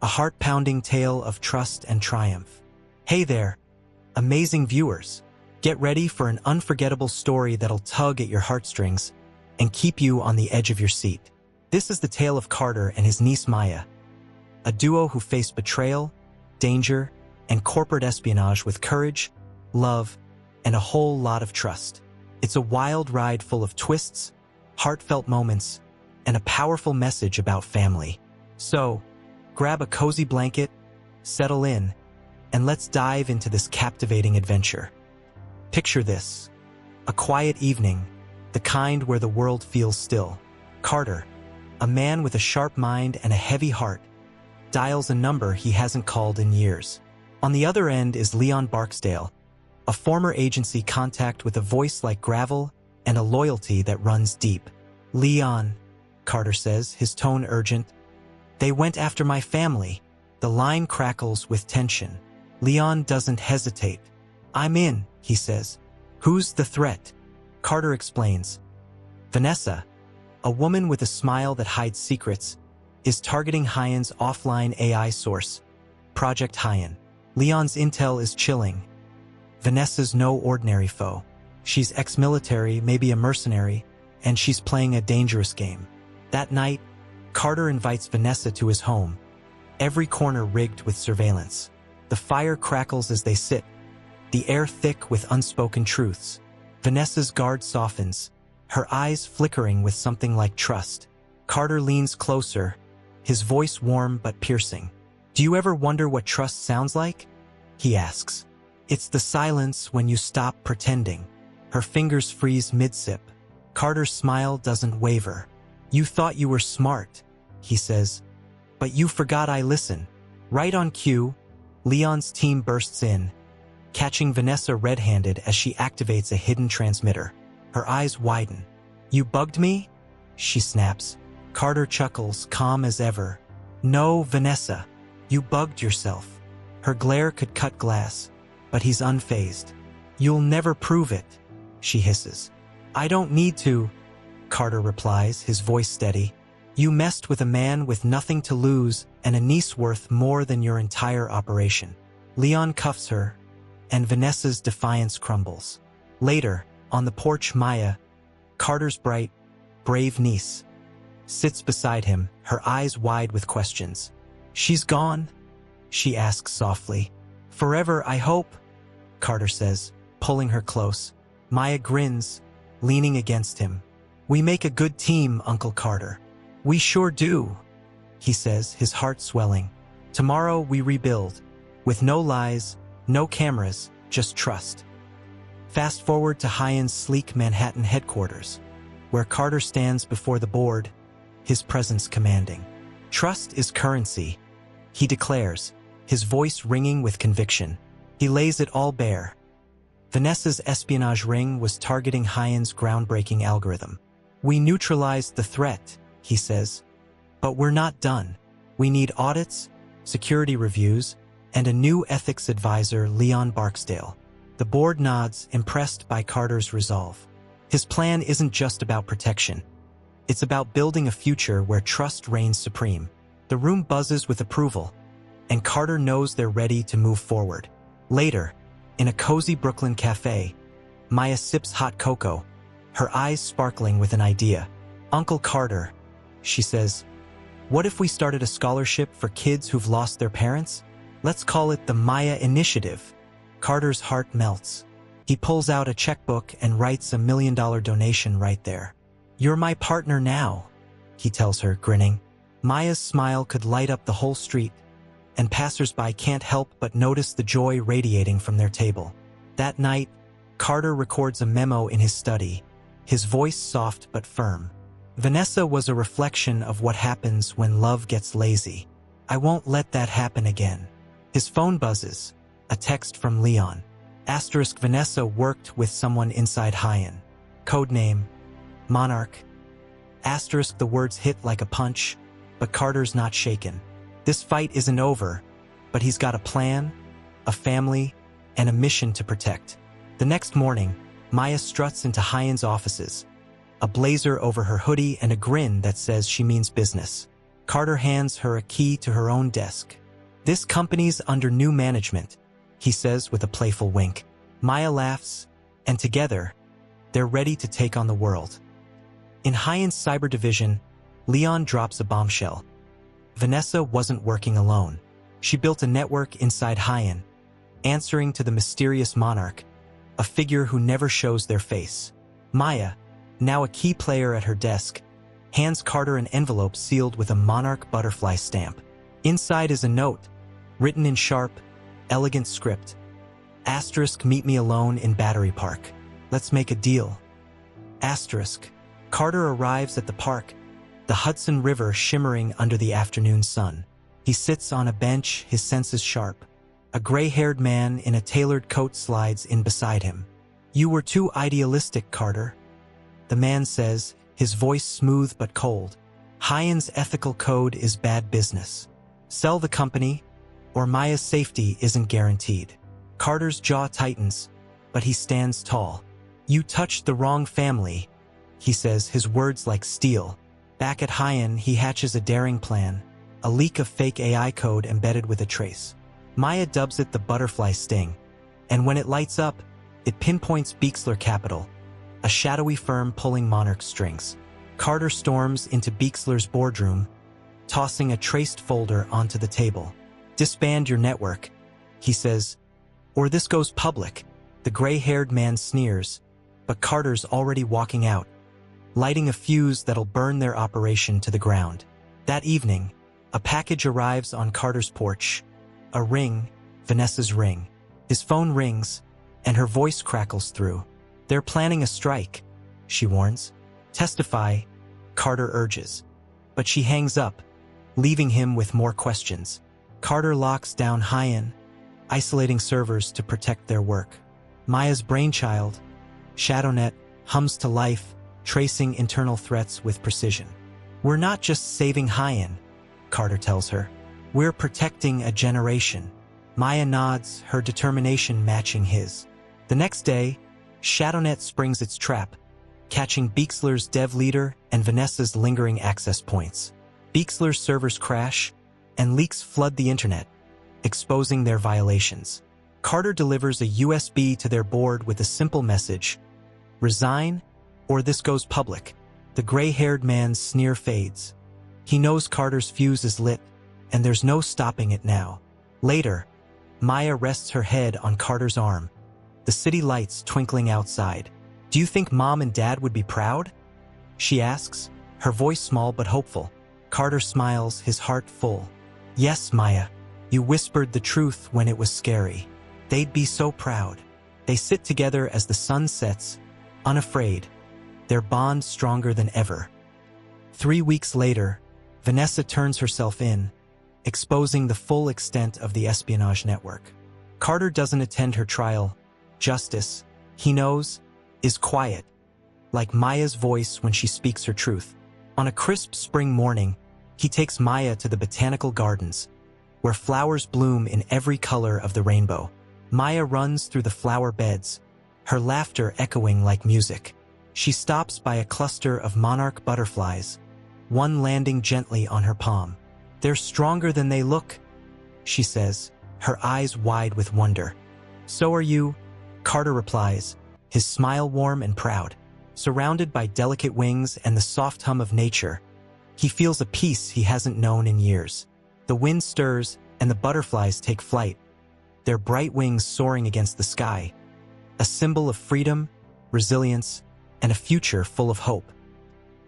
a heart-pounding tale of trust and triumph. Hey there, amazing viewers. Get ready for an unforgettable story that'll tug at your heartstrings and keep you on the edge of your seat. This is the tale of Carter and his niece Maya, a duo who faced betrayal, danger, and corporate espionage with courage, love, and a whole lot of trust. It's a wild ride full of twists, heartfelt moments, and a powerful message about family. So, grab a cozy blanket, settle in, and let's dive into this captivating adventure. Picture this: a quiet evening, the kind where the world feels still. Carter, a man with a sharp mind and a heavy heart, dials a number he hasn't called in years. On the other end is Leon Barksdale, a former agency contact with a voice like gravel and a loyalty that runs deep. "Leon," Carter says, his tone urgent. "They went after my family." The line crackles with tension. Leon doesn't hesitate. "I'm in," he says. "Who's the threat?" Carter explains. "Vanessa, a woman with a smile that hides secrets, is targeting Hyan's offline AI source, Project Hyan." Leon's intel is chilling. Vanessa's no ordinary foe. She's ex-military, maybe a mercenary, and she's playing a dangerous game. That night, Carter invites Vanessa to his home, every corner rigged with surveillance. The fire crackles as they sit, the air thick with unspoken truths. Vanessa's guard softens, her eyes flickering with something like trust. Carter leans closer, his voice warm but piercing. "Do you ever wonder what trust sounds like?" he asks. "It's the silence when you stop pretending." Her fingers freeze mid-sip. Carter's smile doesn't waver. "You thought you were smart," he says, "but you forgot I listen." Right on cue, Leon's team bursts in, catching Vanessa red-handed as she activates a hidden transmitter. Her eyes widen. "You bugged me?" she snaps. Carter chuckles, calm as ever. "No, Vanessa. You bugged yourself." Her glare could cut glass, but he's unfazed. "You'll never prove it," she hisses. "I don't need to," Carter replies, his voice steady. "You messed with a man with nothing to lose and a niece worth more than your entire operation." Leon cuffs her, and Vanessa's defiance crumbles. Later, on the porch, Maya, Carter's bright, brave niece, sits beside him, her eyes wide with questions. "She's gone?" she asks softly. "Forever, I hope," Carter says, pulling her close. Maya grins, leaning against him. "We make a good team, Uncle Carter." "We sure do," he says, his heart swelling. "Tomorrow we rebuild, with no lies, no cameras, just trust." Fast forward to Hyan's sleek Manhattan headquarters, where Carter stands before the board, his presence commanding. "Trust is currency," he declares, his voice ringing with conviction. He lays it all bare. Vanessa's espionage ring was targeting Hyan's groundbreaking algorithm. "We neutralized the threat," he says, "but we're not done. We need audits, security reviews, and a new ethics advisor, Leon Barksdale." The board nods, impressed by Carter's resolve. His plan isn't just about protection. It's about building a future where trust reigns supreme. The room buzzes with approval, and Carter knows they're ready to move forward. Later, in a cozy Brooklyn cafe, Maya sips hot cocoa, her eyes sparkling with an idea. "Uncle Carter," she says, "what if we started a scholarship for kids who've lost their parents? Let's call it the Maya Initiative." Carter's heart melts. He pulls out a checkbook and writes a $1 million donation right there. "You're my partner now," he tells her, grinning. Maya's smile could light up the whole street, and passersby can't help but notice the joy radiating from their table. That night, Carter records a memo in his study, his voice soft but firm. "Vanessa was a reflection of what happens when love gets lazy. I won't let that happen again." His phone buzzes, a text from Leon. * Vanessa worked with someone inside Hyan. Codename, Monarch. * The words hit like a punch, but Carter's not shaken. This fight isn't over, but he's got a plan, a family, and a mission to protect. The next morning, Maya struts into Hyan's offices, a blazer over her hoodie and a grin that says she means business. Carter hands her a key to her own desk. "This company's under new management," he says with a playful wink. Maya laughs, and together, they're ready to take on the world. In Hyan's cyber division, Leon drops a bombshell. Vanessa wasn't working alone. She built a network inside Hyan, answering to the mysterious monarch, a figure who never shows their face. Maya, now a key player at her desk, hands Carter an envelope sealed with a monarch butterfly stamp. Inside is a note, written in sharp, elegant script. Asterisk, meet me alone in Battery Park. Let's make a deal. Asterisk. Carter arrives at the park, the Hudson River shimmering under the afternoon sun. He sits on a bench, his senses sharp. A gray-haired man in a tailored coat slides in beside him. "You were too idealistic, Carter," the man says, his voice smooth but cold. "Hyan's ethical code is bad business. Sell the company, or Maya's safety isn't guaranteed." Carter's jaw tightens, but he stands tall. "You touched the wrong family," he says, his words like steel. Back at Hyan, he hatches a daring plan, a leak of fake AI code embedded with a trace. Maya dubs it the butterfly sting, and when it lights up, it pinpoints Beixler Capital, a shadowy firm pulling monarch strings. Carter storms into Beixler's boardroom, tossing a traced folder onto the table. "Disband your network," he says, "or this goes public." The gray-haired man sneers, but Carter's already walking out, lighting a fuse that'll burn their operation to the ground. That evening, a package arrives on Carter's porch. A ring, Vanessa's ring. His phone rings, and her voice crackles through. "They're planning a strike," she warns. "Testify," Carter urges. But she hangs up, leaving him with more questions. Carter locks down Hyan, isolating servers to protect their work. Maya's brainchild, ShadowNet, hums to life, tracing internal threats with precision. "We're not just saving Hyan," Carter tells her. "We're protecting a generation." Maya nods, her determination matching his. The next day, ShadowNet springs its trap, catching Beixler's dev leader and Vanessa's lingering access points. Beixler's servers crash, and leaks flood the internet, exposing their violations. Carter delivers a USB to their board with a simple message: "Resign, or this goes public." The gray-haired man's sneer fades. He knows Carter's fuse is lit, and there's no stopping it now. Later, Maya rests her head on Carter's arm, the city lights twinkling outside. "Do you think Mom and Dad would be proud?" she asks, her voice small but hopeful. Carter smiles, his heart full. "Yes, Maya. You whispered the truth when it was scary. They'd be so proud." They sit together as the sun sets, unafraid, their bond stronger than ever. 3 weeks later, Vanessa turns herself in, exposing the full extent of the espionage network. Carter doesn't attend her trial. Justice, he knows, is quiet, like Maya's voice when she speaks her truth. On a crisp spring morning, he takes Maya to the botanical gardens, where flowers bloom in every color of the rainbow. Maya runs through the flower beds, her laughter echoing like music. She stops by a cluster of monarch butterflies, one landing gently on her palm. "They're stronger than they look," she says, her eyes wide with wonder. "So are you," Carter replies, his smile warm and proud. Surrounded by delicate wings and the soft hum of nature, he feels a peace he hasn't known in years. The wind stirs, and the butterflies take flight, their bright wings soaring against the sky, a symbol of freedom, resilience, and a future full of hope.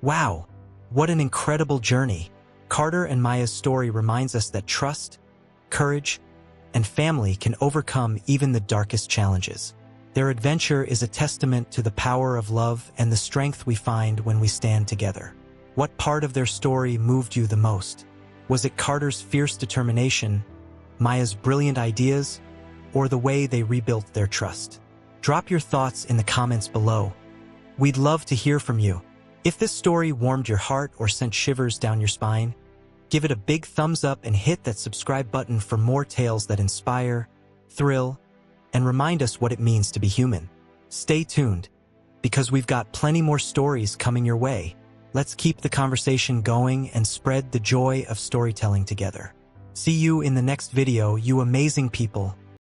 Wow, what an incredible journey! Carter and Maya's story reminds us that trust, courage, and family can overcome even the darkest challenges. Their adventure is a testament to the power of love and the strength we find when we stand together. What part of their story moved you the most? Was it Carter's fierce determination, Maya's brilliant ideas, or the way they rebuilt their trust? Drop your thoughts in the comments below. We'd love to hear from you. If this story warmed your heart or sent shivers down your spine, give it a big thumbs up and hit that subscribe button for more tales that inspire, thrill, and remind us what it means to be human. Stay tuned, because we've got plenty more stories coming your way. Let's keep the conversation going and spread the joy of storytelling together. See you in the next video, you amazing people.